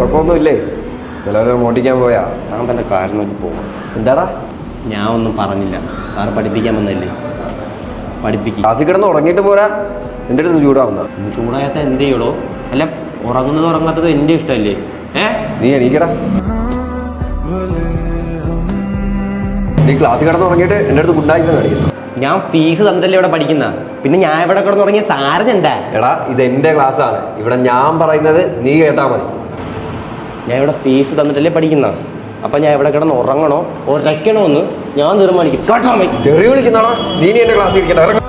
കുഴപ്പമൊന്നുമില്ലേ? ചിലവരെ മോട്ടിക്കാൻ പോയാ താൻ തന്നെ കാരണം നോക്കി പോകും. എന്താടാ? ഞാൻ ഒന്നും പറഞ്ഞില്ല. സാറ് പഠിപ്പിക്കാൻ വന്നല്ലേ, പഠിപ്പിക്കും. ക്ലാസ്സിൽ കിടന്ന് ഉറങ്ങിയിട്ട് പോരാ, എൻ്റെ അടുത്ത് ചൂടാവുന്ന. ചൂടായാത്ത എന്ത് ചെയ്യടോ? അല്ല, ഉറങ്ങുന്നത് ഉറങ്ങാത്തത് എൻ്റെ ഇഷ്ടമല്ലേ? നീ എണീക്കടാ. നീ ക്ലാസ്സിൽ കിടന്ന് ഉറങ്ങിയിട്ട് എൻ്റെ അടുത്ത് ഗുഡ് നൈറ്റ് കാണിക്കുന്നു. ഞാൻ ഫീസ് തന്നിട്ടല്ലേ ഇവിടെ പഠിക്കുന്ന, പിന്നെ ഞാൻ ഇവിടെ കിടന്ന് ഉറങ്ങിയ സാറിനെന്താ? എടാ, ഇത് എൻ്റെ ക്ലാസ്സാണ്. ഇവിടെ ഞാൻ പറയുന്നത് നീ കേട്ടാ മതി. ഞാൻ ഇവിടെ ഫീസ് തന്നിട്ടല്ലേ പഠിക്കുന്ന, അപ്പൊ ഞാൻ ഇവിടെ കിടന്ന് ഉറങ്ങണോ ഉറയ്ക്കണോ എന്ന് ഞാൻ തീരുമാനിക്കും. കേട്ടോ? തെറി വിളിക്കുന്നതാണോ നീ? എൻ്റെ ക്ലാസ്സിൽ ഇരിക്കട്ടെ.